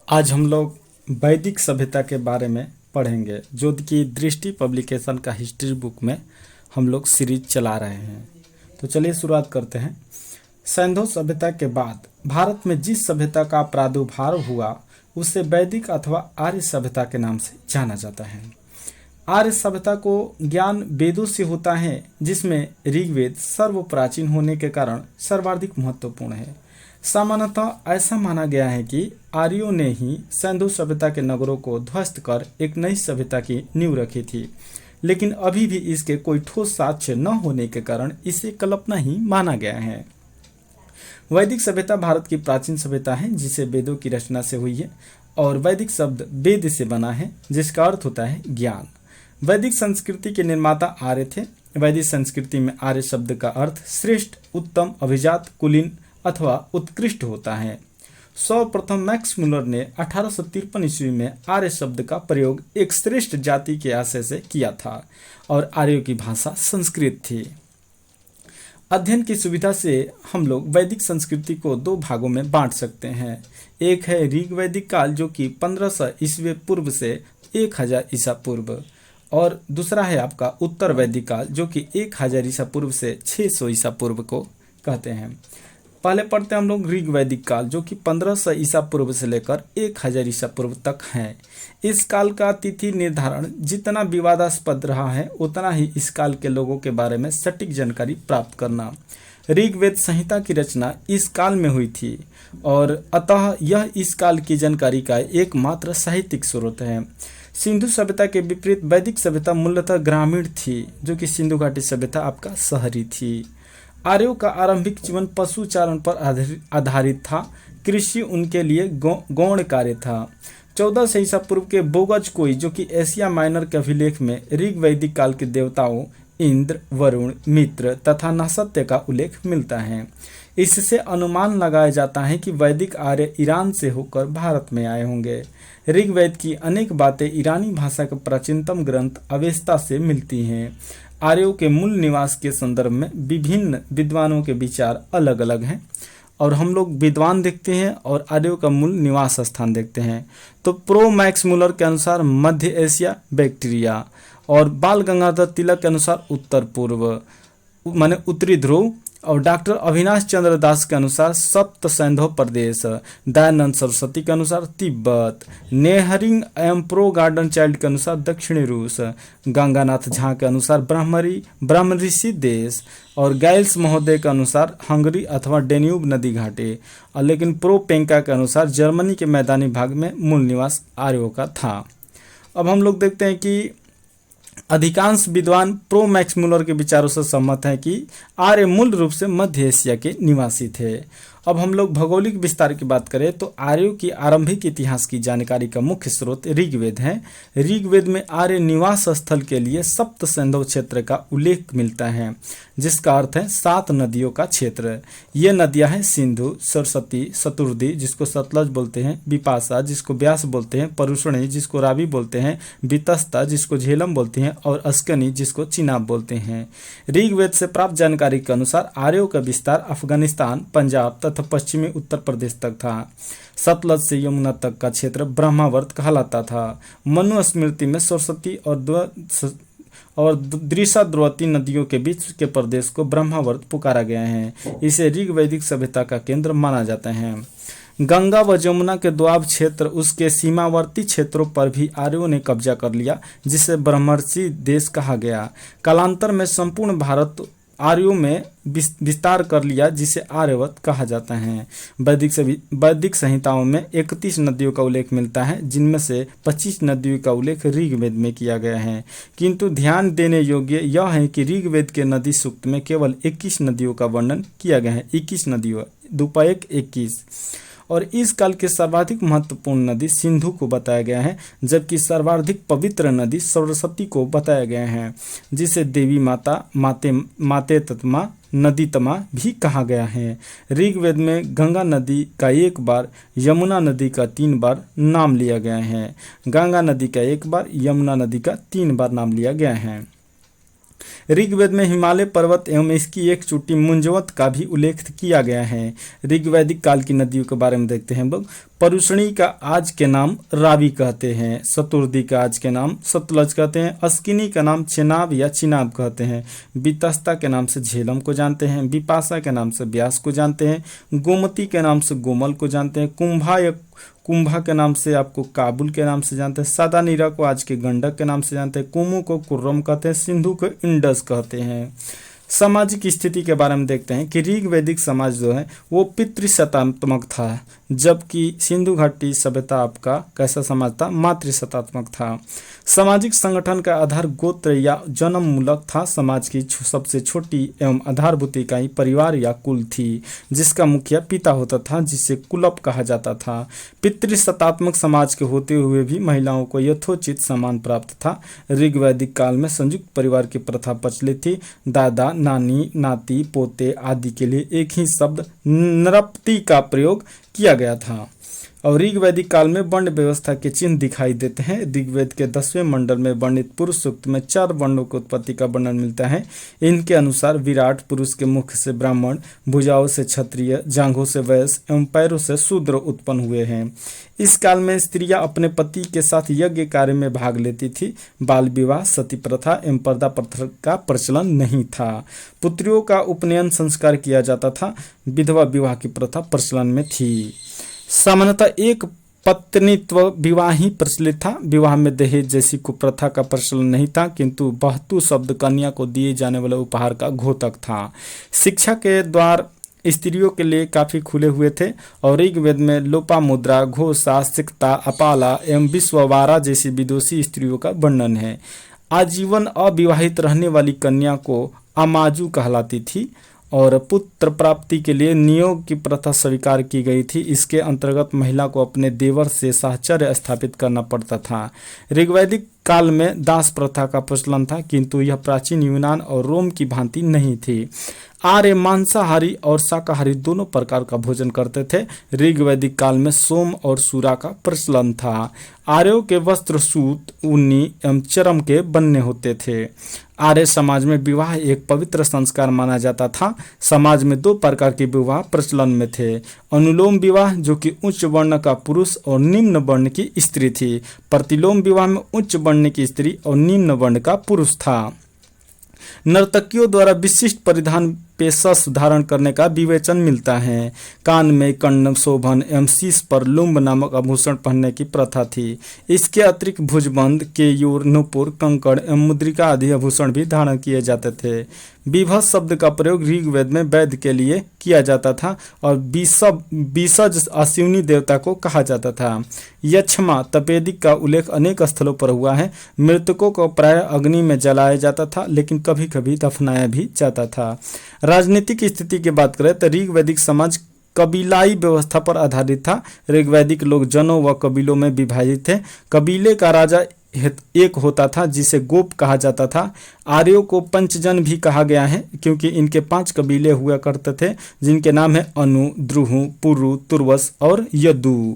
आज हम लोग वैदिक सभ्यता के बारे में पढ़ेंगे, जो कि दृष्टि पब्लिकेशन का हिस्ट्री बुक में हम लोग सीरीज चला रहे हैं। तो चलिए शुरुआत करते हैं। सिंधु सभ्यता के बाद भारत में जिस सभ्यता का प्रादुर्भाव हुआ उसे वैदिक अथवा आर्य सभ्यता के नाम से जाना जाता है। आर्य सभ्यता को ज्ञान वेदों से होता है, जिसमें ऋग्वेद सर्वप्राचीन होने के कारण सर्वाधिक महत्वपूर्ण है। सामान्यतः ऐसा माना गया है कि आर्यों ने ही सिंधु सभ्यता के नगरों को ध्वस्त कर एक नई सभ्यता की नींव रखी थी, लेकिन अभी भी इसके कोई ठोस साक्ष्य न होने के कारण इसे कल्पना ही माना गया है। वैदिक सभ्यता भारत की प्राचीन सभ्यता है, जिसे वेदों की रचना से हुई है, और वैदिक शब्द वेद से बना है, जिसका अर्थ होता है ज्ञान। वैदिक संस्कृति के निर्माता आर्य थे। वैदिक संस्कृति में आर्य शब्द का अर्थ श्रेष्ठ, उत्तम, अभिजात, कुलीन अथवा उत्कृष्ट होता है। सर्वप्रथम मैक्स मुलर ने 1853 ईस्वी में आर्य शब्द का प्रयोग एक श्रेष्ठ जाति के आशय से किया था, और आर्यों की भाषा संस्कृत थी। अध्ययन की सुविधा से हम लोग वैदिक संस्कृति को दो भागों में बांट सकते हैं। एक है ऋग वैदिक काल, जो कि 1500 ईस्वी पूर्व से 1000 ईसा पूर्व, और दूसरा है आपका उत्तर वैदिक काल, जो कि 1000 ईसा पूर्व से 600 ईसा पूर्व को कहते हैं। पहले पढ़ते हैं हम लोग ऋग वैदिक काल, जो कि 1500 ईसा पूर्व से लेकर 1000 ईसा पूर्व तक है। इस काल का तिथि निर्धारण जितना विवादास्पद रहा है, उतना ही इस काल के लोगों के बारे में सटीक जानकारी प्राप्त करना। ऋग्वेद संहिता की रचना इस काल में हुई थी, और अतः यह इस काल की जानकारी का एकमात्र साहित्यिक स्रोत है। सिंधु सभ्यता के विपरीत वैदिक सभ्यता मूलतः ग्रामीण थी, जो कि सिंधु घाटी सभ्यता आपका शहरी थी। आर्यों का आरंभिक जीवन पशुचारण पर आधारित था। कृषि उनके लिए गौण कार्य था। 1400 ईसा पूर्व के बोगज कोई, जो कि एशिया माइनर के अभिलेख में ऋग वैदिक काल के देवताओं इंद्र, वरुण, मित्र तथा नसत्य का उल्लेख मिलता है। इससे अनुमान लगाया जाता है कि वैदिक आर्य ईरान से होकर भारत में आए होंगे। ऋग्वेद की अनेक बातें ईरानी भाषा के प्राचीनतम ग्रंथ अवेस्ता से मिलती हैं। आर्यों के मूल निवास के संदर्भ में विभिन्न विद्वानों के विचार अलग अलग हैं, और हम लोग विद्वान देखते हैं और आर्यों का मूल निवास स्थान देखते हैं। तो प्रो मैक्स मुलर के अनुसार मध्य एशिया, बैक्टीरिया, और बाल गंगाधर तिलक के अनुसार उत्तर पूर्व माने उत्तरी ध्रुव, और डॉक्टर अविनाश चंद्र दास के अनुसार सप्त सिंधु प्रदेश, दयानंद सरस्वती के अनुसार तिब्बत, नेहरिंग एवं प्रो गार्डन चाइल्ड के अनुसार दक्षिणी रूस, गंगानाथ झा के अनुसार ब्रह्मऋषि देश, और गाइल्स महोदय के अनुसार हंगरी अथवा डेन्यूब नदी घाटी, और लेकिन प्रो पेंका के अनुसार जर्मनी के मैदानी भाग में मूल निवास आर्यों का था। अब हम लोग देखते हैं कि अधिकांश विद्वान प्रो मैक्स मुलर के विचारों से सहमत हैं कि आर्य मूल रूप से मध्य एशिया के निवासी थे। अब हम लोग भौगोलिक विस्तार की बात करें तो आर्यों की आरंभिक इतिहास की जानकारी का मुख्य स्रोत ऋग्वेद है। ऋग्वेद में आर्य निवास स्थल के लिए सप्त सिंधु क्षेत्र का उल्लेख मिलता है, जिसका अर्थ है 7 नदियों का क्षेत्र। ये नदियां हैं सिंधु, सरस्वती, शतुर्दी जिसको सतलज बोलते हैं, विपाशा जिसको व्यास बोलते हैं, परुषणी जिसको रावी बोलते हैं, वितस्ता जिसको झेलम बोलते हैं, और अस्कनी जिसको चिनाब बोलते हैं। ऋग्वेद से प्राप्त जानकारी के अनुसार आर्यों का विस्तार अफगानिस्तान, पंजाब तथा पश्चिमी उत्तर प्रदेश तक था। सतलज से यमुना तक का क्षेत्र ब्रह्मावर्त कहलाता था। मनु स्मृति में सरस्वती और दृशाद्रवती नदियों के बीच के प्रदेश को ब्रह्मावर्त पुकारा गया है। इसे ऋग वैदिक सभ्यता का केंद्र माना जाता है। गंगा व जमुना के दोआब क्षेत्र, उसके सीमावर्ती क्षेत्रों पर भी आर्यों ने कब्जा कर लिया, जिसे ब्रह्मर्षि देश कहा गया। कालांतर में संपूर्ण भारत आर्यों में विस्तार कर लिया, जिसे आर्यवत कहा जाता है। वैदिक संहिताओं में 31 नदियों का उल्लेख मिलता है, जिनमें से 25 नदियों का उल्लेख ऋग्वेद में किया गया है। किंतु ध्यान देने योग्य यह है कि ऋग्वेद के नदी सूक्त में केवल 21 नदियों का वर्णन किया गया है। 21 नदियों, 21। और इस काल के सर्वाधिक महत्वपूर्ण नदी सिंधु को बताया गया है, जबकि सर्वाधिक पवित्र नदी सरस्वती को बताया गया है, जिसे देवी माता, माते तत्मा, नदीतमा भी कहा गया है। ऋग्वेद में गंगा नदी का 1 बार, यमुना नदी का 3 बार नाम लिया गया है। गंगा नदी का 1 बार, यमुना नदी का 3 बार नाम लिया गया है। ऋग्वेद में हिमालय पर्वत एवं इसकी एक चोटी मुंजवत का भी उल्लेख किया गया है। ऋग्वैदिक काल की नदियों के बारे में देखते हैं हम लोग। परुष्णी का आज के नाम रावी कहते हैं, शतुर्दी का आज के नाम सतलज कहते हैं, अस्किनी का नाम चेनाब या चिनाब कहते हैं, वितस्ता के नाम से झेलम को जानते हैं, विपाशा के नाम से ब्यास को जानते हैं, गोमती के नाम से गोमल को जानते हैं, कुंभा या कुंभा के नाम से आपको काबुल के नाम से जानते हैं, सादानीरा को आज के गंडक के नाम से जानते हैं, कुमु को कुर्रम कहते हैं, सिंधु को इंडस कहते हैं। सामाजिक स्थिति के बारे में देखते हैं कि ऋग्वैदिक समाज जो है वो पितृसत्तात्मक था, जबकि सिंधु घाटी सभ्यता आपका कैसा समाज था, मातृसत्तात्मक था। सामाजिक संगठन का आधार गोत्र या जन्म मूलक था। समाज की सबसे छोटी एवं आधारभूत इकाई परिवार या कुल थी, जिसका मुखिया पिता होता था, जिसे कुलप कहा जाता था। पितृसत्तात्मक समाज के होते हुए भी महिलाओं को यथोचित सम्मान प्राप्त था। ऋग्वैदिक काल में संयुक्त परिवार की प्रथा प्रचलित थी। दादा, नानी, नाती, पोते आदि के लिए एक ही शब्द नृपति का प्रयोग किया गया था। और ऋग्वैदिक काल में वर्ण व्यवस्था के चिन्ह दिखाई देते हैं। ऋग्वेद के 10वें मंडल में वर्णित पुरुष सूक्त में 4 वर्णों की उत्पत्ति का वर्णन मिलता है। इनके अनुसार विराट पुरुष के मुख से ब्राह्मण, भुजाओं से क्षत्रिय, जांघों से वैश्य एवं पैरों से शूद्र उत्पन्न हुए हैं। इस काल में स्त्रियां अपने पति के साथ यज्ञ कार्य में भाग लेती थी। बाल विवाह, सती प्रथा एवं पर्दा प्रथा का प्रचलन नहीं था। पुत्रियों का उपनयन संस्कार किया जाता था। विधवा विवाह की प्रथा प्रचलन में थी। सामान्यतः एक पत्नीत्व विवाह ही प्रचलित था। विवाह में दहेज जैसी कुप्रथा का प्रचलन नहीं था, किंतु बहतु शब्द कन्या को दिए जाने वाले उपहार का घोतक था। शिक्षा के द्वार स्त्रियों के लिए काफी खुले हुए थे और ऋग्वेद में लोपामुद्रा, घोषा, सिक्ता, अपाला एवं विश्ववारा जैसी विदुषी स्त्रियों का वर्णन है। आजीवन अविवाहित रहने वाली कन्या को अमाजू कहलाती थी और पुत्र प्राप्ति के लिए नियोग की प्रथा स्वीकार की गई थी। इसके अंतर्गत महिला को अपने देवर से साहचर्य स्थापित करना पड़ता था। ऋग्वैदिक काल में दास प्रथा का प्रचलन था, किंतु यह प्राचीन यूनान और रोम की भांति नहीं थी। आर्य मांसाहारी और शाकाहारी दोनों प्रकार का भोजन करते थे। ऋग्वैदिक काल में सोम और सूरा का प्रचलन था। आर्यों के वस्त्र सूत, ऊनी एवं चर्म के बनने होते थे। आर्य समाज में विवाह एक पवित्र संस्कार माना जाता था। समाज में 2 प्रकार के विवाह प्रचलन में थे। अनुलोम विवाह, जो कि उच्च वर्ण का पुरुष और निम्न वर्ण की स्त्री थी। प्रतिलोम विवाह में उच्च वर्ण की स्त्री और निम्न वर्ण का पुरुष था। नर्तकियों द्वारा विशिष्ट परिधान पेशस धारण करने का विवेचन मिलता है। कान में कर्ण शोभन एवं शीश पर लुम्ब नामक आभूषण पहनने की प्रथा थी। इसके अतिरिक्त भुजबंद, केयूर, नुपुर, कंकड़ एवं मुद्रिका आदि आभूषण भी धारण किए जाते थे। विभस शब्द का प्रयोग ऋग्वेद में वैद्य के लिए किया जाता था और बीसज अश्विनी देवता को कहा जाता था। यक्षमा तपेदिक का उल्लेख अनेक स्थलों पर हुआ है। मृतकों को प्राय अग्नि में जलाया जाता था, लेकिन कभी कभी दफनाया भी जाता था। राजनीतिक स्थिति की बात करें तो ऋग्वैदिक समाज कबीलाई व्यवस्था पर आधारित था। ऋग्वैदिक लोग जनों व कबीलों में विभाजित थे। कबीले का राजा एक होता था, जिसे गोप कहा जाता था। आर्यों को पंचजन भी कहा गया है, क्योंकि इनके 5 कबीले हुआ करते थे, जिनके नाम है अनु, द्रुहु, पुरु, तुर्वस और यदु।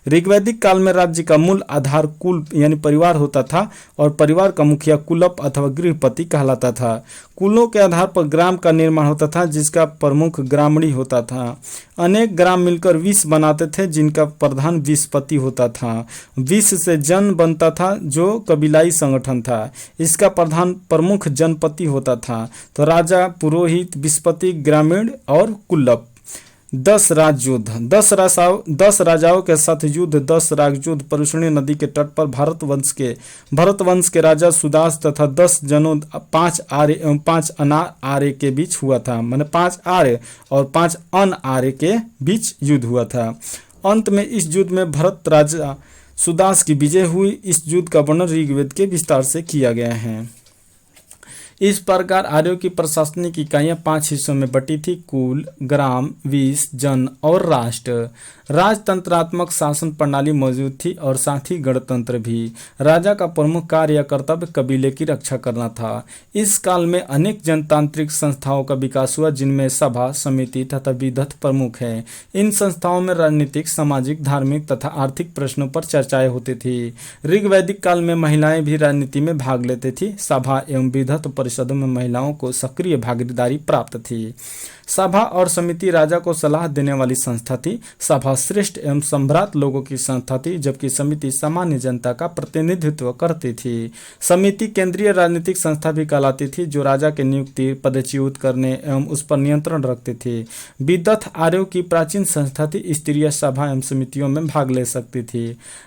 ऋग्वैदिक काल में राज्य का मूल आधार कुल यानी परिवार होता था और परिवार का मुखिया कुलप अथवा गृहपति कहलाता था। कुलों के आधार पर ग्राम का निर्माण होता था, जिसका प्रमुख ग्रामणी होता था। अनेक ग्राम मिलकर विष बनाते थे, जिनका प्रधान विषपति होता था। विष से जन बनता था, जो कबीलाई संगठन था। इसका प्रधान प्रमुख जनपति होता था। तो राजा, पुरोहित, विषपति, ग्रामीण और कुलप। 10 राजयुद्ध। 10 राजाओं के साथ युद्ध। 10 राजयुद्ध परुष्णी नदी के तट पर भरत वंश के राजा सुदास तथा 10 जनों 5 आर्य एवं 5 अनार्य के बीच हुआ था। माने 5 आर्य और 5 अनार्य के बीच युद्ध हुआ था। अंत में इस युद्ध में भरत राजा सुदास की विजय हुई। इस युद्ध का वर्णन ऋग्वेद के विस्तार से किया गया है। इस प्रकार आर्यों की प्रशासनिक इकाइयां 5 हिस्सों में बटी थी: कुल, ग्राम, विष, जन और राष्ट्र। राजतंत्रात्मक शासन प्रणाली मौजूद थी और साथ ही गणतंत्र भी। राजा का प्रमुख कार्य या कर्तव्य कबीले की रक्षा करना था। इस काल में अनेक जनतांत्रिक संस्थाओं का विकास हुआ, जिनमें सभा, समिति तथा विधत प्रमुख हैं। इन संस्थाओं में राजनीतिक, सामाजिक, धार्मिक तथा आर्थिक प्रश्नों पर चर्चाएं होती थी। ऋग्वैदिक काल में महिलाएं भी राजनीति में भाग लेती थी। सभा एवं विधत परिषदों में महिलाओं को सक्रिय भागीदारी प्राप्त थी। सभा और समिति राजा को सलाह देने वाली संस्था थी। सभा श्रेष्ठ एवं सम्भ्रात लोगों की संस्था थी, जबकि समिति सामान्य जनता का प्रतिनिधित्व करती थी। समिति केंद्रीय राजनीतिक संस्था भी कहलाती थी, जो राजा के नियुक्ति, पदच्युत करने एवं उस पर नियंत्रण रखती थी। विदथ आर्यों की प्राचीन संस्था थी। स्त्रियां सभा एवं समितियों में भाग ले सकती थी।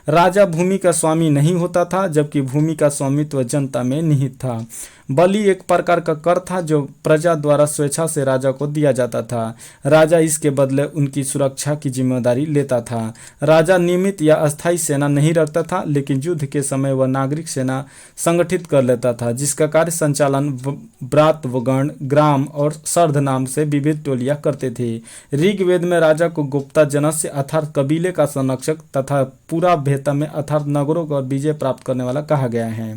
राजा भूमि का स्वामी नहीं होता था, जबकि भूमि का स्वामित्व जनता में निहित था। बलि एक प्रकार का कर था जो प्रजा द्वारा स्वेच्छा से राजा को दिया जाता था। राजा इसके बदले उनकी सुरक्षा की जिम्मेदारी लेता था। राजा नियमित या अस्थायी सेना नहीं रखता था, लेकिन युद्ध के समय वह नागरिक सेना संगठित कर लेता था, जिसका कार्य संचालन ब्रातवगण, ग्राम और सर्ध नाम से विविध टोलियां करते थे। ऋग्वेद में राजा को गुप्ता जनस्य अर्थात कबीले का संरक्षक तथा पूरा भेता में अर्थात नगरों का विजय प्राप्त करने वाला कहा गया है।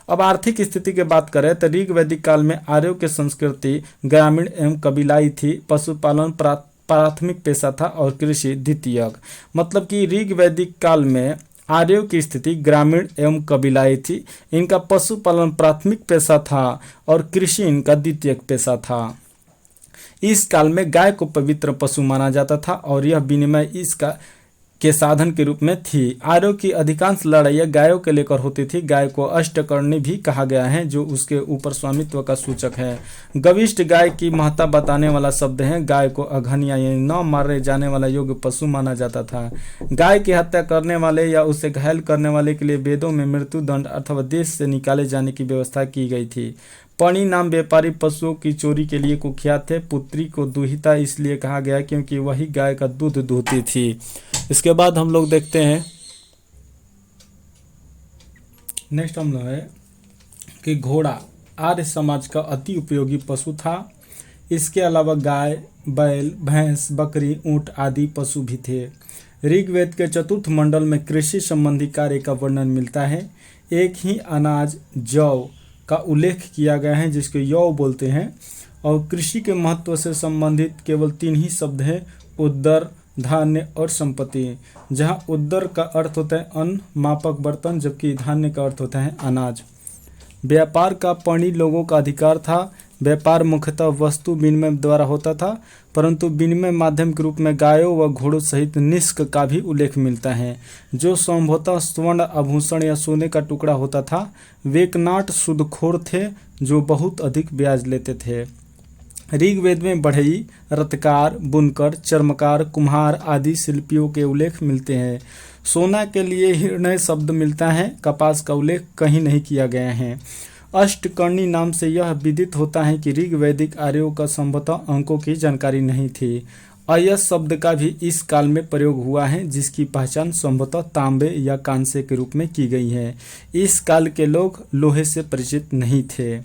अब आर्थिक स्थिति की बात करें तो ऋग वैदिक काल में आर्यों की संस्कृति ग्रामीण एवं कबीलाई थी। पशुपालन प्राथमिक पेशा था और कृषि द्वितीयक। मतलब कि ऋग वैदिक काल में आर्यों की स्थिति ग्रामीण एवं कबीलाई थी। इनका पशुपालन प्राथमिक पेशा था और कृषि इनका द्वितीयक पेशा था। इस काल में गाय को पवित्र पशु माना जाता था और यह विनिमय इसका के साधन के रूप में थी। आर्यों की अधिकांश लड़ाइयाँ गायों के लेकर होती थी। गाय को अष्टकर्णी भी कहा गया है, जो उसके ऊपर स्वामित्व का सूचक है। गविष्ठ गाय की महत्ता बताने वाला शब्द है। गाय को अघन्या यानी न मारे जाने वाला योग्य पशु माना जाता था। गाय की हत्या करने वाले या उसे घायल करने वाले के लिए वेदों में मृत्यु दंड अथवा देश से निकाले जाने की व्यवस्था की गई थी। पणी नाम व्यापारी पशुओं की चोरी के लिए कुख्यात थे। पुत्री को दुहिता इसलिए कहा गया क्योंकि वही गाय का दूध दूहती थी। इसके बाद हम लोग देखते हैं, नेक्स्ट हम लोग है कि घोड़ा आर्य समाज का अति उपयोगी पशु था। इसके अलावा गाय, बैल, भैंस, बकरी, ऊंट आदि पशु भी थे। ऋग्वेद के चतुर्थ मंडल में कृषि संबंधी कार्य का वर्णन मिलता है। एक ही अनाज जौ का उल्लेख किया गया है, जिसको यौ बोलते हैं, और कृषि के महत्व से संबंधित केवल 3 ही शब्द हैं, उद्दर, धान्य और संपत्ति। जहां उद्दर का अर्थ होता है अन्न, मापक बर्तन, जबकि धान्य का अर्थ होता है अनाज। व्यापार का पणी लोगों का अधिकार था। व्यापार मुख्यतः वस्तु विनिमय द्वारा होता था, परंतु विनिमय माध्यम के रूप में गायों व घोड़ों सहित निष्क का भी उल्लेख मिलता है, जो संभवतः स्वर्ण आभूषण या सोने का टुकड़ा होता था। वेकनाट सूदखोर थे, जो बहुत अधिक ब्याज लेते थे। ऋग्वेद में बढ़ई, रत्नकार, बुनकर, चर्मकार, कुम्हार आदि शिल्पियों के उल्लेख मिलते हैं। सोना के लिए हिरण्य शब्द मिलता है। कपास का उल्लेख कहीं नहीं किया गया है। अष्टकर्णी नाम से यह विदित होता है कि ऋग्वैदिक आर्यों का संभवतः अंकों की जानकारी नहीं थी। अयस शब्द का भी इस काल में प्रयोग हुआ है, जिसकी पहचान संभवतः तांबे या कांसे के रूप में की गई है। इस काल के लोग लोहे से परिचित नहीं थे।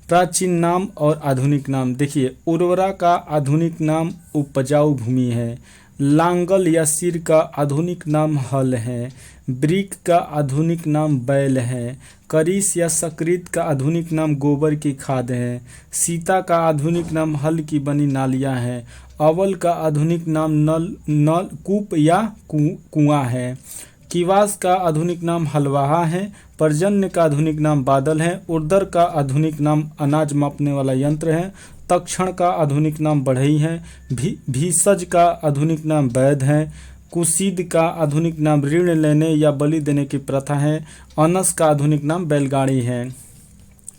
प्राचीन नाम और आधुनिक नाम देखिए, उर्वरा का आधुनिक नाम उपजाऊ भूमि है। लांगल या सिर का आधुनिक नाम हल है। ब्रिक का आधुनिक नाम बैल है। करीस या सकृत का आधुनिक नाम गोबर की खाद है। सीता का आधुनिक नाम हल की बनी नालियाँ है। अवल का आधुनिक नाम नल कूप या कुआं है। किवास का आधुनिक नाम हलवाहा है। पर्जन्य का आधुनिक नाम बादल है। उर्दर का आधुनिक नाम अनाज मापने वाला यंत्र है। तक्षण का आधुनिक नाम बढ़ई है। भीषज का आधुनिक नाम वैद है। कुशीद का आधुनिक नाम ऋण लेने या बलि देने की प्रथा है। अनस का आधुनिक नाम बैलगाड़ी है।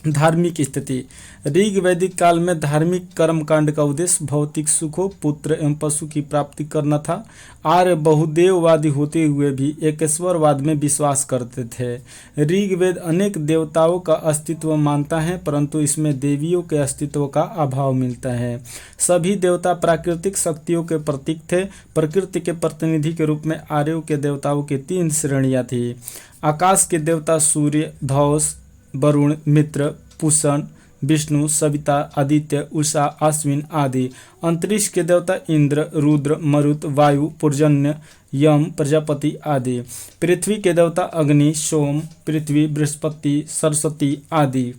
धार्मिक स्थिति, ऋग वैदिक काल में धार्मिक कर्मकांड का उद्देश्य भौतिक सुखों, पुत्र एवं पशु की प्राप्ति करना था। आर्य बहुदेववादी होते हुए भी एकेश्वरवाद में विश्वास करते थे। ऋग्वेद अनेक देवताओं का अस्तित्व मानता है, परंतु इसमें देवियों के अस्तित्व का अभाव मिलता है। सभी देवता प्राकृतिक शक्तियों के प्रतीक थे। प्रकृति के प्रतिनिधि के रूप में आर्यों के देवताओं की 3 श्रेणियां थी। आकाश के देवता सूर्य, धौस, वरुण, मित्र, पुषण, विष्णु, सविता, आदित्य, उषा, अश्विन आदि। अंतरिक्ष के देवता इंद्र, रुद्र, मरुत, वायु, पर्जन्य, यम, प्रजापति आदि। पृथ्वी के देवता अग्नि, सोम, पृथ्वी, बृहस्पति, सरस्वती आदि।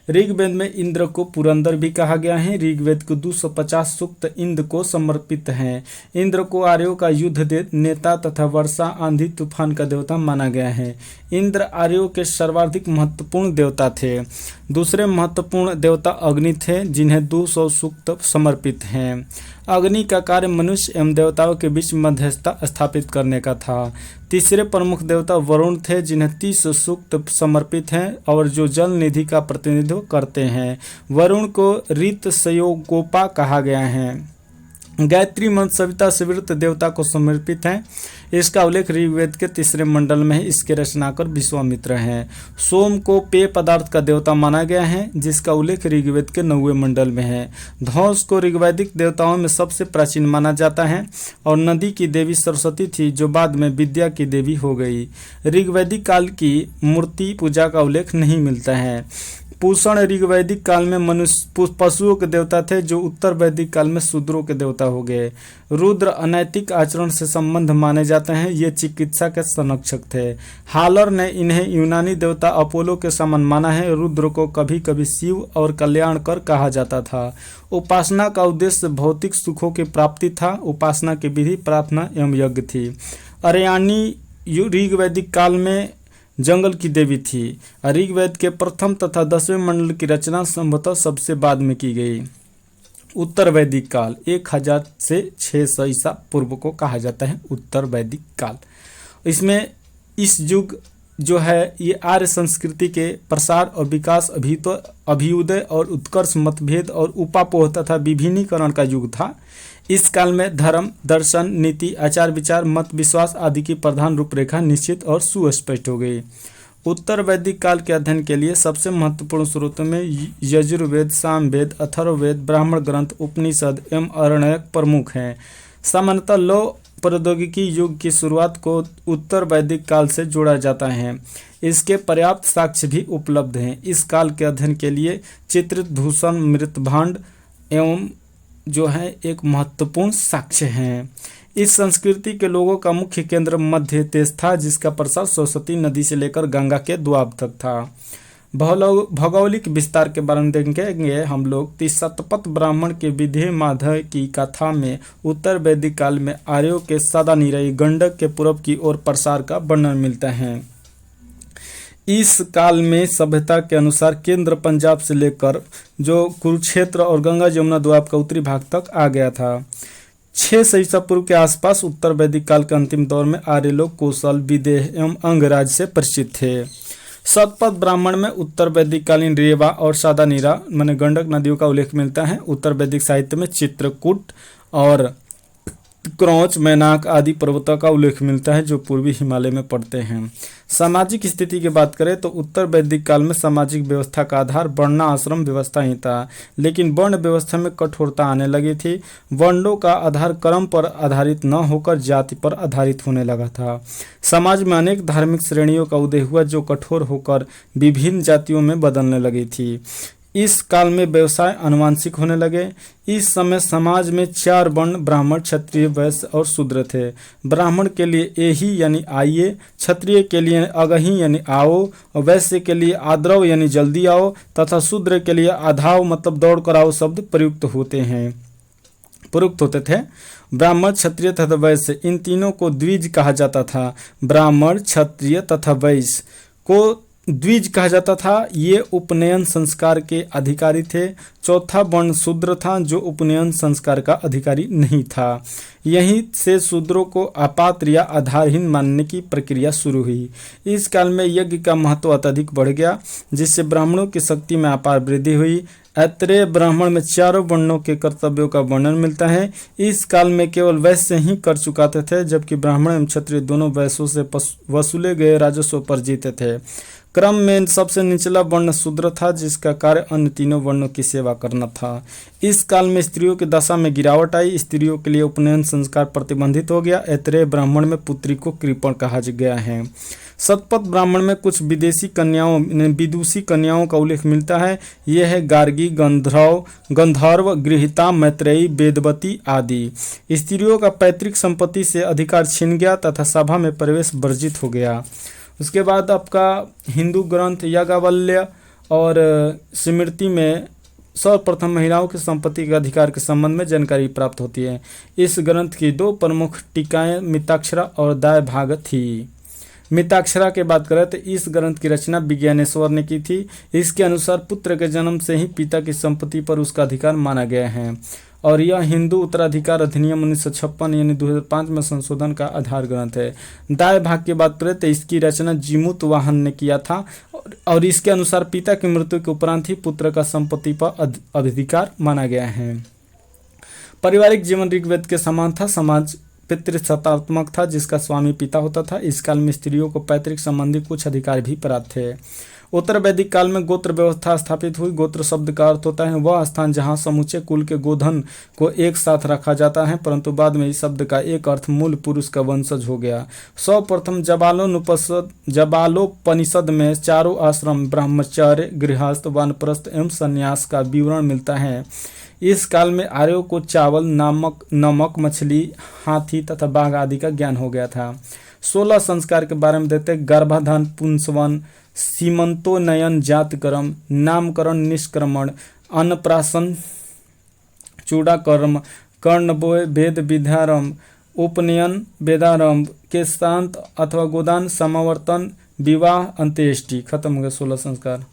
ऋग्वेद में इंद्र को पुरंदर भी कहा गया है। ऋग्वेद को 250 सूक्त इंद्र को समर्पित हैं। इंद्र को आर्यों का युद्ध नेता तथा वर्षा आंधी तूफान का देवता माना गया है। इंद्र आर्यों के सर्वाधिक महत्वपूर्ण देवता थे। दूसरे महत्वपूर्ण देवता अग्नि थे, जिन्हें 200 सूक्त समर्पित हैं। अग्नि का कार्य मनुष्य एवं देवताओं के बीच मध्यस्थता स्थापित करने का था। तीसरे प्रमुख देवता वरुण थे, जिन्हें 30 सूक्त समर्पित हैं और जो जल निधि का प्रतिनिधित्व करते हैं। वरुण को ऋत संयोगोपा कहा गया है। गायत्री मंत्र सविता सवित देवता को समर्पित है। इसका उल्लेख ऋग्वेद के 3 मंडल में है। इसके रचनाकार विश्वामित्र हैं। सोम को पेय पदार्थ का देवता माना गया है, जिसका उल्लेख ऋग्वेद के 9वें मंडल में है। धौस को ऋग्वैदिक देवताओं में सबसे प्राचीन माना जाता है और नदी की देवी सरस्वती थी, जो बाद में विद्या की देवी हो गई। ऋग्वैदिक काल की मूर्ति पूजा का उल्लेख नहीं मिलता है। पूषण ऋग्वैदिक काल में मनुष्य पशुओं के देवता थे, जो उत्तर वैदिक काल में शूद्रों के देवता हो गए। रुद्र अनैतिक आचरण से संबंध माने जाते हैं। ये चिकित्सा के संरक्षक थे। हालर ने इन्हें यूनानी देवता अपोलो के समान माना है। रुद्र को कभी कभी शिव और कल्याणकर कहा जाता था। उपासना का उद्देश्य भौतिक सुखों की प्राप्ति था। उपासना की विधि प्रार्थना एवं यज्ञ थी। अर्यानी ऋग्वैदिक काल में जंगल की देवी थी। ऋग्वेद के प्रथम तथा 10वें मंडल की रचना संभवतः सबसे बाद में की गई। उत्तर वैदिक काल 1000 से 600 ईसा पूर्व को कहा जाता है उत्तर वैदिक काल। इसमें इस युग जो है ये आर्य संस्कृति के प्रसार और विकास, अभ्युदय और उत्कर्ष, मतभेद और उपापोह तथा विभिन्नीकरण का युग था। इस काल में धर्म, दर्शन, नीति, आचार विचार, मत विश्वास आदि की प्रधान रूपरेखा निश्चित और सुस्पष्ट हो गई। उत्तर वैदिक काल के अध्ययन के लिए सबसे महत्वपूर्ण स्रोतों में यजुर्वेद, सामवेद, अथर्ववेद, ब्राह्मण ग्रंथ, उपनिषद एवं आरण्यक प्रमुख हैं। सामान्यतः लौह प्रौद्योगिकी युग की शुरुआत को उत्तर वैदिक काल से जोड़ा जाता है। इसके पर्याप्त साक्ष्य भी उपलब्ध हैं। इस काल के अध्ययन के लिए चित्रित भूषण मृतभांड एवं जो है एक महत्वपूर्ण साक्ष्य हैं। इस संस्कृति के लोगों का मुख्य केंद्र मध्य देश था, जिसका प्रसार सरस्वती नदी से लेकर गंगा के द्वाब तक था। भौगोलिक विस्तार के बारे में देखेंगे हम लोग। शतपथ ब्राह्मण के विधेय माधव की कथा में उत्तर वैदिक काल में आर्यों के सदा निराई गंडक के पूर्व की ओर प्रसार का वर्णन मिलता है। इस काल में सभ्यता के अनुसार केंद्र पंजाब से लेकर जो कुरुक्षेत्र और गंगा जमुना द्वाब का उत्तरी भाग तक आ गया था। 600 ईसा पूर्व के आसपास उत्तर वैदिक काल के अंतिम दौर में आर्य लोग कौशल, विदेह एवं अंगराज से परिचित थे। शतपथ ब्राह्मण में उत्तर वैदिक कालीन रेवा और सादा नीरा माने गंडक नदियों का उल्लेख मिलता है। उत्तर वैदिक साहित्य में चित्रकूट और क्रौच, मैनाक आदि पर्वतों का उल्लेख मिलता है, जो पूर्वी हिमालय में पड़ते हैं। सामाजिक स्थिति की बात करें तो उत्तर वैदिक काल में सामाजिक व्यवस्था का आधार वर्ण आश्रम व्यवस्था ही था, लेकिन वर्ण व्यवस्था में कठोरता आने लगी थी। वर्णों का आधार कर्म पर आधारित न होकर जाति पर आधारित होने लगा था। समाज में अनेक धार्मिक श्रेणियों का उदय हुआ, जो कठोर होकर विभिन्न जातियों में बदलने लगी थी। इस काल में व्यवसाय आनुवांशिक होने लगे। इस समय समाज में 4 वर्ण ब्राह्मण, क्षत्रिय, वैश्य और शूद्र थे। ब्राह्मण के लिए एही यानी आइए, क्षत्रिय के लिए अगही यानी आओ, और वैश्य के लिए आद्रव यानी जल्दी आओ, तथा शूद्र के लिए आधाव मतलब दौड़ कर आओ शब्द प्रयुक्त होते थे। ब्राह्मण, क्षत्रिय तथा वैश्य इन तीनों को द्विज कहा जाता था। ब्राह्मण, क्षत्रिय तथा वैश्य को द्विज कहा जाता था। ये उपनयन संस्कार के अधिकारी थे। चौथा वर्ण शूद्र था, जो उपनयन संस्कार का अधिकारी नहीं था। यहीं से शूद्रों को अपात्र या आधारहीन मानने की प्रक्रिया शुरू हुई। इस काल में यज्ञ का महत्व अत्यधिक बढ़ गया, जिससे ब्राह्मणों की शक्ति में अपार वृद्धि हुई। ऐत्रेय ब्राह्मण में 4 वर्णों के कर्तव्यों का वर्णन मिलता है। इस काल में केवल वैश्य ही कर चुकाते थे, जबकि ब्राह्मण एवं क्षत्रिय दोनों वैश्यों से वसूले गए राजस्व पर जीते थे। क्रम में सबसे निचला वर्ण शूद्र था, जिसका कार्य अन्य तीनों वर्णों की सेवा करना था। इस काल में स्त्रियों की दशा में गिरावट आई। स्त्रियों के लिए उपनयन संस्कार प्रतिबंधित हो गया। ऐत्रेय ब्राह्मण में पुत्री को कृपण कहा गया है। शतपथ ब्राह्मण में कुछ विदेशी विदुषी कन्याओं का उल्लेख मिलता है। यह है गार्गी, गंधर्व, गृहीता, मैत्रेयी, वेदवती आदि। स्त्रियों का पैतृक संपत्ति से अधिकार छीन गया तथा सभा में प्रवेश वर्जित हो गया। उसके बाद आपका हिंदू ग्रंथ याज्ञवल्क्य और स्मृति में सर्वप्रथम महिलाओं की संपत्ति के अधिकार के संबंध में जानकारी प्राप्त होती है। इस ग्रंथ की दो प्रमुख टीकाएं मिताक्षरा और दाय भाग थी। मिताक्षरा की बात करें तो इस ग्रंथ की रचना विज्ञानेश्वर ने की थी। इसके अनुसार पुत्र के जन्म से ही पिता की संपत्ति पर उसका अधिकार माना गया है और यह हिंदू उत्तराधिकार अधिनियम 1956 यानी 2005 में संशोधन का आधार ग्रंथ है। दाय भाग की बात करें तो इसकी रचना जीमूत वाहन ने किया था और इसके अनुसार पिता की मृत्यु के उपरांत ही पुत्र का संपत्ति पर अधिकार माना गया है। पारिवारिक जीवन ऋग्वेद के समान था। समाज पितृसत्तात्मक था जिसका स्वामी पिता होता था। इस काल में स्त्रियों को पैतृक संबंधी कुछ अधिकार भी प्राप्त थे। उत्तर वैदिक काल में गोत्र व्यवस्था स्थापित हुई। गोत्र शब्द का अर्थ होता है वह स्थान जहाँ समूचे कुल के गोधन को एक साथ रखा जाता है, परंतु बाद में इस शब्द का एक अर्थ मूल पुरुष का वंशज हो गया। सर्वप्रथम जबालोपनिषद में चारों आश्रम ब्रह्मचर्य, गृहस्थ, वानप्रस्थ एवं संन्यास का विवरण मिलता है। इस काल में आर्यों को चावल, नमक, मछली, हाथी तथा बाघ आदि का ज्ञान हो गया था। 16 संस्कार के बारे में देते गर्भाधान, पुंसवन, सीमंतोन्नयन, जातकर्म, नामकरण, निष्क्रमण, अन्नप्राशन, चूड़ाकर्म, कर्णबोय, वेद विद्यारंभ, उपनयन, वेदारंभ, केशांत अथवा गोदान, समावर्तन, विवाह, अंत्येष्टि। खत्म हो गए 16 संस्कार।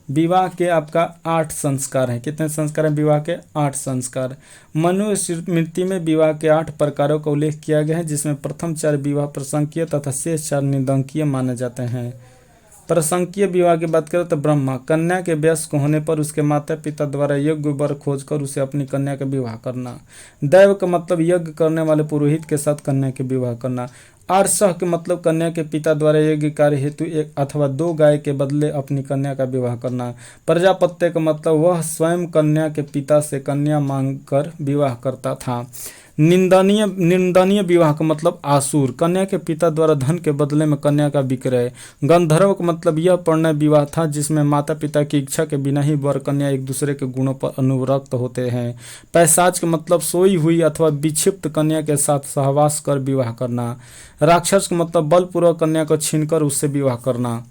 विवाह के आपका 8 संस्कार हैं। कितने संस्कार हैं विवाह के? 8 संस्कार। मनुस्मृति में विवाह के 8 प्रकारों का उल्लेख किया गया है, जिसमें प्रथम 4 विवाह प्रसंकीय तथा शेष 4 निदंकीय माने जाते हैं। प्रसंकीय विवाह की बात करें तो ब्रह्मा, कन्या के वयस्क होने पर उसके माता पिता द्वारा योग्य वर खोजकर उसे अपनी कन्या का विवाह करना। दैव का मतलब यज्ञ करने वाले पुरोहित के साथ कन्या के विवाह करना। आर्षः के मतलब कन्या के पिता द्वारा यज्ञ कार्य हेतु 1 अथवा 2 गाय के बदले अपनी कन्या का विवाह करना। प्रजापत्य का मतलब वह स्वयं कन्या के पिता से कन्या मांगकर विवाह करता था। निंदनीय विवाह का मतलब आसुर, कन्या के पिता द्वारा धन के बदले में कन्या का विक्रय। गंधर्व का मतलब यह प्रणय विवाह था जिसमें माता पिता की इच्छा के बिना ही वर कन्या एक दूसरे के गुणों पर अनुरक्त होते हैं। पैशाच का मतलब सोई हुई अथवा विक्षिप्त कन्या के साथ सहवास कर विवाह करना। राक्षस का मतलब बलपूर्वक कन्या को छीनकर उससे विवाह करना।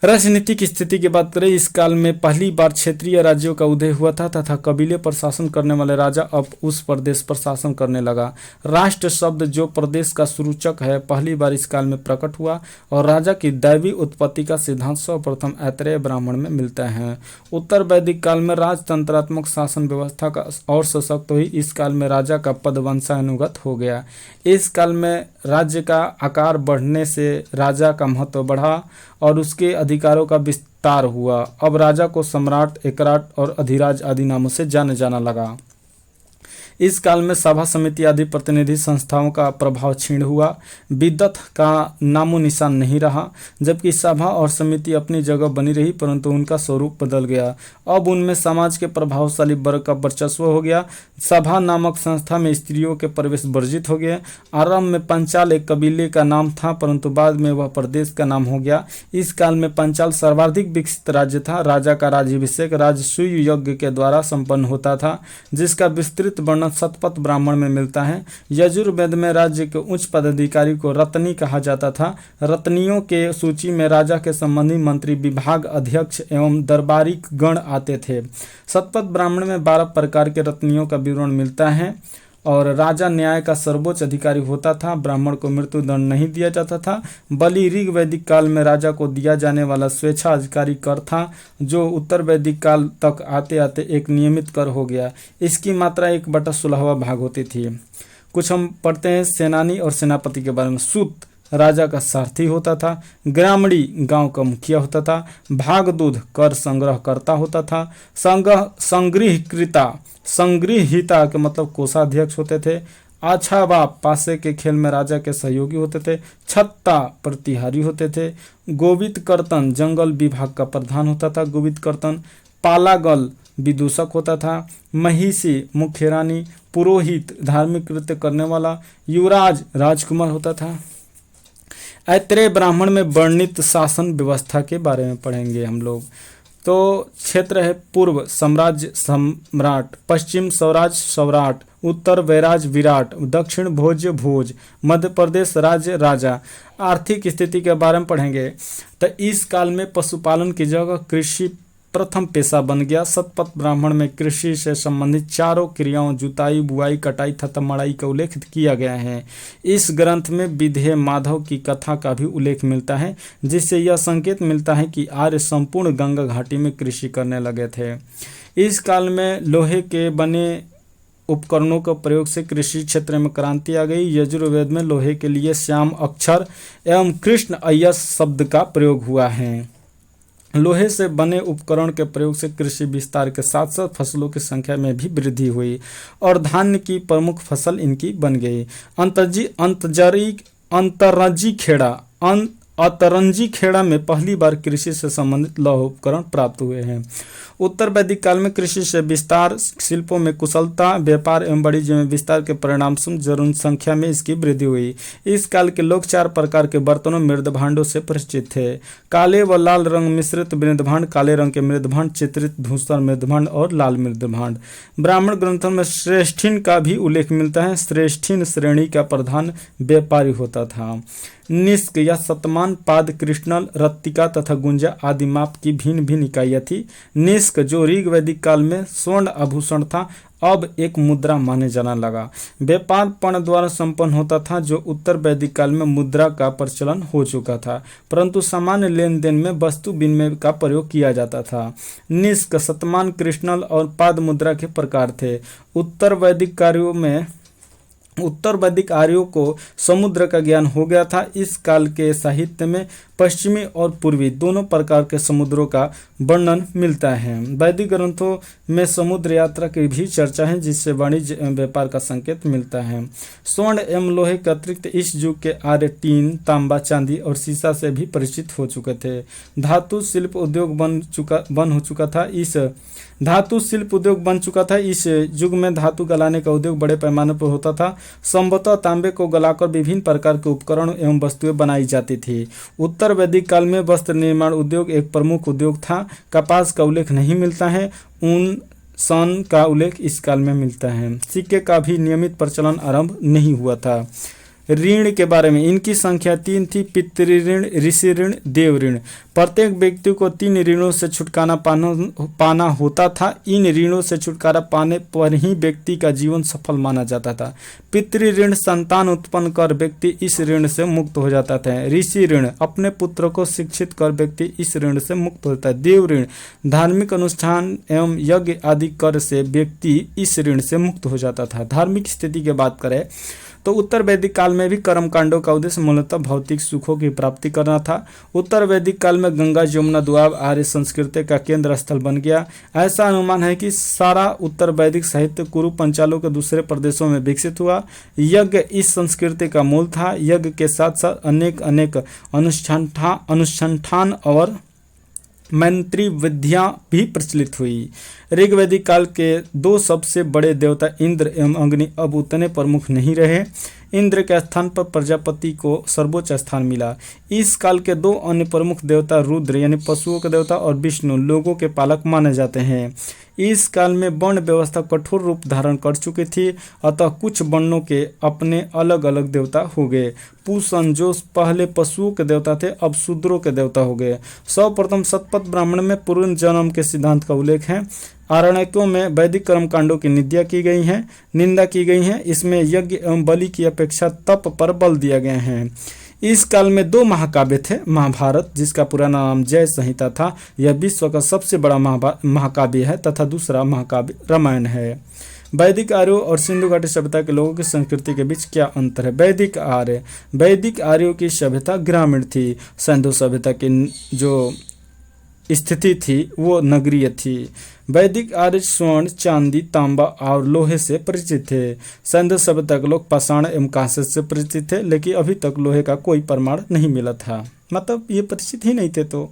राजनीतिक स्थिति की बात करें, इस काल में पहली बार क्षेत्रीय राज्यों का उदय हुआ था तथा कबीले पर शासन करने वाले राजा अब उस प्रदेश पर शासन करने लगा। राष्ट्र शब्द जो प्रदेश का सूचक है पहली बार इस काल में प्रकट हुआ और राजा की दैवी उत्पत्ति का सिद्धांत सर्वप्रथम ऐतरेय ब्राह्मण में मिलता है। उत्तर वैदिक काल में राजतंत्रात्मक शासन व्यवस्था का और सशक्त हुई। इस काल में राजा का पद वंशानुगत हो गया। इस काल में राज्य का आकार बढ़ने से राजा का महत्व बढ़ा और उसके अधिकारों का विस्तार हुआ। अब राजा को सम्राट, एकराट और अधिराज आदि नामों से जाना लगा। इस काल में सभा समिति आदि प्रतिनिधि संस्थाओं का प्रभाव क्षीण हुआ। विद्वत का नामो निशान नहीं रहा, जबकि सभा और समिति अपनी जगह बनी रही परंतु उनका स्वरूप बदल गया। अब उनमें समाज के प्रभावशाली वर्ग का वर्चस्व हो गया। सभा नामक संस्था में स्त्रियों के प्रवेश वर्जित हो गए। आरंभ में पंचाल एक कबीले का नाम था परंतु बाद में वह प्रदेश का नाम हो गया। इस काल में पंचाल सर्वाधिक विकसित राज्य था। राजा का राज्याभिषेक राजसूय यज्ञ के द्वारा संपन्न होता था, जिसका विस्तृत वर्णन शतपथ ब्राह्मण में मिलता है। यजुर्वेद में राज्य के उच्च पदाधिकारी को रत्नी कहा जाता था। रत्नियों के सूची में राजा के संबंधी मंत्री, विभाग अध्यक्ष एवं दरबारी गण आते थे। शतपथ ब्राह्मण में 12 प्रकार के रत्नियों का विवरण मिलता है और राजा न्याय का सर्वोच्च अधिकारी होता था। ब्राह्मण को मृत्यु दंड नहीं दिया जाता था। बलि ऋग वैदिक काल में राजा को दिया जाने वाला स्वेच्छाधिकारी कर था, जो उत्तर वैदिक काल तक आते आते एक नियमित कर हो गया। इसकी मात्रा 1/16 भाग होती थी। कुछ हम पढ़ते हैं सेनानी और सेनापति के बारे में। सूत राजा का सारथी होता था। ग्रामणी गांव का मुखिया होता था। भागदूध कर संग्रह करता होता था। संग्रहिता के मतलब कोषाध्यक्ष होते थे। आछावा पासे के खेल में राजा के सहयोगी होते थे। छत्ता प्रतिहारी होते थे। गोवित कर्तन जंगल विभाग का प्रधान होता था। गोवित कर्तन पालागल विदूषक होता था। महिषी मुख्य रानी। पुरोहित धार्मिक कृत्य करने वाला। युवराज राजकुमार होता था। ऐतरेय ब्राह्मण में वर्णित शासन व्यवस्था के बारे में पढ़ेंगे हम लोग। तो क्षेत्र है पूर्व साम्राज्य सम्राट, पश्चिम स्वराज सौराट, उत्तर वैराज विराट, दक्षिण भोज्य भोज, मध्य प्रदेश राज्य राजा। आर्थिक स्थिति के बारे में पढ़ेंगे। तो इस काल में पशुपालन की जगह कृषि प्रथम पेशा बन गया। शतपथ ब्राह्मण में कृषि से संबंधित चारों क्रियाओं जुताई, बुआई, कटाई तथा मड़ाई का उल्लेख किया गया है। इस ग्रंथ में विधेय माधव की कथा का भी उल्लेख मिलता है, जिससे यह संकेत मिलता है कि आर्य संपूर्ण गंगा घाटी में कृषि करने लगे थे। इस काल में लोहे के बने उपकरणों का प्रयोग से कृषि क्षेत्र में क्रांति आ गई। यजुर्वेद में लोहे के लिए श्याम अक्षर एवं कृष्ण अयस शब्द का प्रयोग हुआ है। लोहे से बने उपकरण के प्रयोग से कृषि विस्तार के साथ साथ फसलों की संख्या में भी वृद्धि हुई और धान्य की प्रमुख फसल इनकी बन गई। अतरंजी खेड़ा में पहली बार कृषि से संबंधित लौह उपकरण प्राप्त हुए हैं। उत्तर वैदिक काल में कृषि से विस्तार, शिल्पों में कुशलता, व्यापार एवं वाणिज्य में विस्तार के परिणाम स्वरूप जनसंख्या में इसकी वृद्धि हुई। इस काल के लोग 4 प्रकार के बर्तनों मृदभांडों से परिचित थे। काले व लाल रंग मिश्रित मृदभांड, काले रंग के मृदभांड, चित्रित धूसर मृदभांड और लाल मृदभांड। ब्राह्मण ग्रंथों में श्रेष्ठिन का भी उल्लेख मिलता है। श्रेष्ठिन श्रेणी का प्रधान व्यापारी होता था। निष्क या शतमान, पाद, कृष्णल, रत्तिका तथा गुंजा आदि माप की भिन्न भिन्न इकाइयाँ थी। निष्क जो ऋग वैदिक काल में स्वर्ण आभूषण था, अब एक मुद्रा माने जाना लगा। व्यापार पर्ण द्वारा संपन्न होता था, जो उत्तर वैदिक काल में मुद्रा का प्रचलन हो चुका था, परंतु सामान्य लेन देन में वस्तु विनिमय का प्रयोग किया जाता था। निष्क, शतमान, कृष्णल और पाद मुद्रा के प्रकार थे। उत्तर वैदिक आर्यों को समुद्र का ज्ञान हो गया था। इस काल के साहित्य में पश्चिमी और पूर्वी दोनों प्रकार के समुद्रों का वर्णन मिलता है। वैदिक ग्रंथों में समुद्र यात्रा की भी चर्चा है, जिससे वाणिज्य एवं व्यापार का संकेत मिलता है। स्वर्ण एवं लोहे के अतिरिक्त इस युग के आर्य टीन, तांबा, चांदी और सीसा से भी परिचित हो चुके थे। धातु शिल्प उद्योग बन चुका था। इस युग में धातु गलाने का उद्योग बड़े पैमाने पर होता था। संभवतः तांबे को गलाकर विभिन्न प्रकार के उपकरण एवं वस्तुएं बनाई जाती थी। उत्तर वैदिक काल में वस्त्र निर्माण उद्योग एक प्रमुख उद्योग था। कपास का उल्लेख नहीं मिलता है। ऊन, सन का उल्लेख इस काल में मिलता है। सिक्के का भी नियमित प्रचलन आरंभ नहीं हुआ था। ऋण के बारे में, इनकी संख्या 3 थी: पितृ ऋण, ऋषि ऋण, देव ऋण। प्रत्येक व्यक्ति को 3 ऋणों से छुटकारा पाना होता था। इन ऋणों से छुटकारा पाने पर ही व्यक्ति का जीवन सफल माना जाता था। पितृ ऋण संतान उत्पन्न कर व्यक्ति इस ऋण से मुक्त हो जाता था। ऋषि ऋण अपने पुत्र को शिक्षित कर व्यक्ति इस ऋण से मुक्त होता है। देव ऋण धार्मिक अनुष्ठान एवं यज्ञ आदि कर से व्यक्ति इस ऋण से मुक्त हो जाता था। धार्मिक स्थिति की बात करें तो उत्तर वैदिक काल में भी कर्मकांडों का उद्देश्य मूलतः भौतिक सुखों की प्राप्ति करना था। उत्तर वैदिक काल में गंगा, यमुना, दुआब आर्य संस्कृति का केंद्र स्थल बन गया। ऐसा अनुमान है कि सारा उत्तर वैदिक साहित्य कुरु पंचालों के दूसरे प्रदेशों में विकसित हुआ। यज्ञ इस संस्कृति का मूल था। यज्ञ के साथ साथ अनेक अनुष्ठान और मंत्री विद्या भी प्रचलित हुई। ऋग्वैदिक काल के 2 सबसे बड़े देवता इंद्र एवं अग्नि अब उतने प्रमुख नहीं रहे। इंद्र के स्थान पर प्रजापति को सर्वोच्च स्थान मिला। इस काल के 2 अन्य प्रमुख देवता रुद्र यानी पशुओं के देवता और विष्णु लोगों के पालक माने जाते हैं। इस काल में वर्ण व्यवस्था कठोर रूप धारण कर चुकी थी, अतः कुछ वर्णों के अपने अलग अलग देवता हो गए। पूषण जो पहले पशुओं के देवता थे, अब शूद्रों के देवता हो गए। सर्वप्रथम शतपथ ब्राह्मण में पूर्ण जन्म के सिद्धांत का उल्लेख है। आरण्यकों में वैदिक कर्मकांडों की निंदा की गई है। इसमें यज्ञ एवं बलि की अपेक्षा तप पर बल दिया गया है। इस काल में 2 महाकाव्य थे। महाभारत, जिसका पूरा नाम जय संहिता था, यह विश्व का सबसे बड़ा महाकाव्य है, तथा दूसरा महाकाव्य रामायण है। वैदिक आर्यों और सिंधु घाटी सभ्यता के लोगों की संस्कृति के बीच क्या अंतर है? वैदिक आर्यों की सभ्यता ग्रामीण थी। सिंधु सभ्यता की जो स्थिति थी वो नगरीय थी। वैदिक आर्य स्वर्ण, चांदी, तांबा और लोहे से परिचित थे। सिंधु सभ्यता के लोग पाषाण एवं कांस्य से परिचित थे, लेकिन अभी तक लोहे का कोई प्रमाण नहीं मिला था, मतलब ये परिचित ही नहीं थे। तो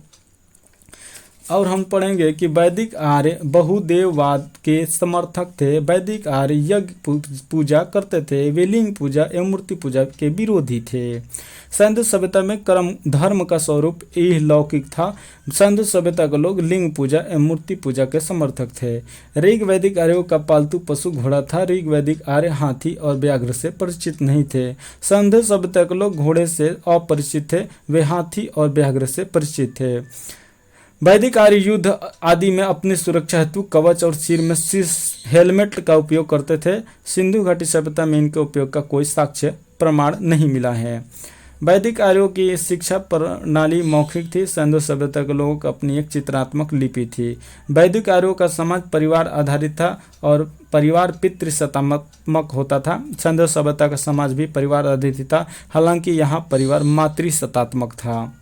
और हम पढ़ेंगे कि वैदिक आर्य बहुदेववाद के समर्थक थे। वैदिक आर्य यज्ञ पूजा करते थे, वे लिंग पूजा एवं मूर्ति पूजा के विरोधी थे। सिंधु सभ्यता में कर्म धर्म का स्वरूप यह लौकिक था। सिंधु सभ्यता के लोग लिंग पूजा एवं मूर्ति पूजा के समर्थक थे। ऋग वैदिक आर्यों का पालतू पशु घोड़ा था। ऋग वैदिक आर्य हाथी और व्याघ्र से परिचित नहीं थे। सिंधु सभ्यता के लोग घोड़े से अपरिचित थे, वे हाथी और व्याघ्र से परिचित थे। वैदिक आर्य युद्ध आदि में अपनी सुरक्षा हेतु कवच और सिर में हेलमेट का उपयोग करते थे। सिंधु घाटी सभ्यता में इनके उपयोग का कोई साक्ष्य प्रमाण नहीं मिला है। वैदिक आर्यों की शिक्षा प्रणाली मौखिक थी। सिंधु सभ्यता के लोगों की अपनी एक चित्रात्मक लिपि थी। वैदिक आर्यों का समाज परिवार आधारित था और परिवार पितृसत्तात्मक होता था। सिंधु सभ्यता का समाज भी परिवार आधारित था, हालांकि यहाँ परिवार मातृसत्तात्मक था।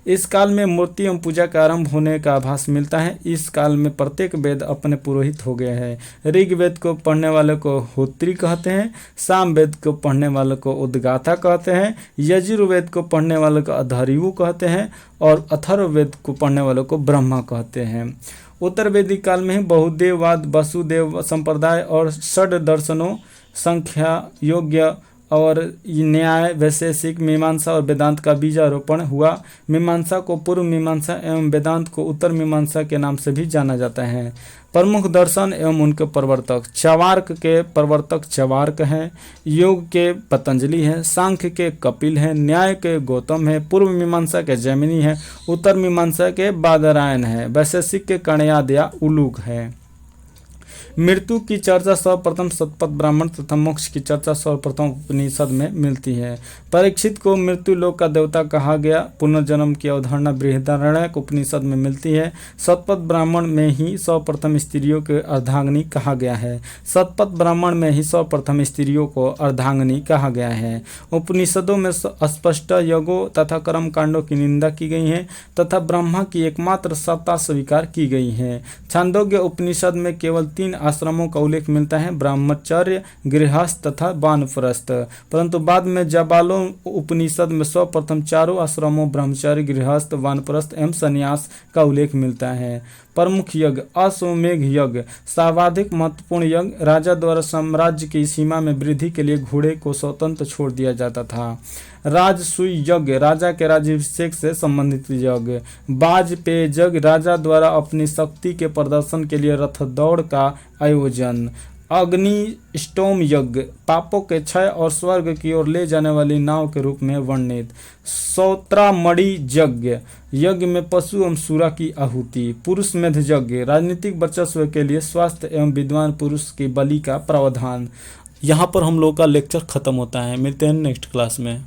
इस काल में मूर्ति एवं पूजा का आरंभ होने का आभास मिलता है। इस काल में प्रत्येक वेद अपने पुरोहित हो गए हैं। ऋग्वेद को पढ़ने वाले को होत्री कहते हैं, सामवेद को पढ़ने वाले को उद्गाता कहते हैं, यजुर्वेद को पढ़ने वाले को अधर्यु कहते हैं और अथर्ववेद को पढ़ने वाले को ब्रह्मा कहते हैं। उत्तर वैदिक काल में ही बहुदेववाद, वसुदेव संप्रदाय और षड दर्शनों संख्या योग्य और न्याय, वैशेषिक, मीमांसा और वेदांत का बीजारोपण हुआ। मीमांसा को पूर्व मीमांसा एवं वेदांत को उत्तर मीमांसा के नाम से भी जाना जाता है। प्रमुख दर्शन एवं उनके प्रवर्तक चवार्क के प्रवर्तक चवार्क हैं, योग के पतंजलि हैं, सांख्य के कपिल हैं, न्याय के गौतम हैं, पूर्व मीमांसा के जैमिनी हैं, उत्तर मीमांसा के बादरायण हैं, वैशेषिक के कणयाद या उलूक हैं। मृत्यु की चर्चा सर्वप्रथम शतपथ ब्राह्मण तथा मोक्ष की चर्चा सर्वप्रथम उपनिषद में मिलती है। परीक्षित को मृत्यु लोक का देवता कहा गया। पुनर्जन्म की अवधारणा बृहदारण्यक उपनिषद में मिलती है। शतपथ ब्राह्मण में ही सर्वप्रथम स्त्रियों के अर्धांगिनी कहा गया है। शतपथ ब्राह्मण में ही सर्वप्रथम स्त्रियों को अर्धांगिनी कहा गया है। उपनिषदों में स्पष्ट यज्ञों तथा कर्म कांडों की निंदा की गई है तथा ब्रह्मा की एकमात्र सत्ता स्वीकार की गई है। छांदोग्य उपनिषद में केवल 3 आश्रमों का उल्लेख मिलता है, ब्रह्मचर्य, गृहस्थ तथा वानप्रस्थ। परंतु बाद में जाबालों उपनिषद में सर्वप्रथम 4 आश्रमों ब्रह्मचर्य, गृहस्थ, वानप्रस्थ एवं संन्यास का उल्लेख मिलता है। प्रमुख यज्ञ अश्वमेघ यज्ञ सर्वाधिक महत्वपूर्ण यज्ञ। राजा द्वारा साम्राज्य की सीमा में वृद्धि के लिए घोड़े को स्वतंत्र छोड़ दिया जाता था। राजसूय यज्ञ राजा के राज्याभिषेक से संबंधित यज्ञ। बाजपेय यज्ञ राजा द्वारा अपनी शक्ति के प्रदर्शन के लिए रथ दौड़ का आयोजन। अग्निष्टोम यज्ञ पापों के क्षय और स्वर्ग की ओर ले जाने वाली नाव के रूप में वर्णित। सौत्रामणि यज्ञ यज्ञ में पशु एवं सूरा की आहुति। पुरुष मेध यज्ञ राजनीतिक वर्चस्व के लिए स्वास्थ्य एवं विद्वान पुरुष की बलि का प्रावधान। यहाँ पर हम लोग का लेक्चर खत्म होता है। मिलते हैं नेक्स्ट क्लास में।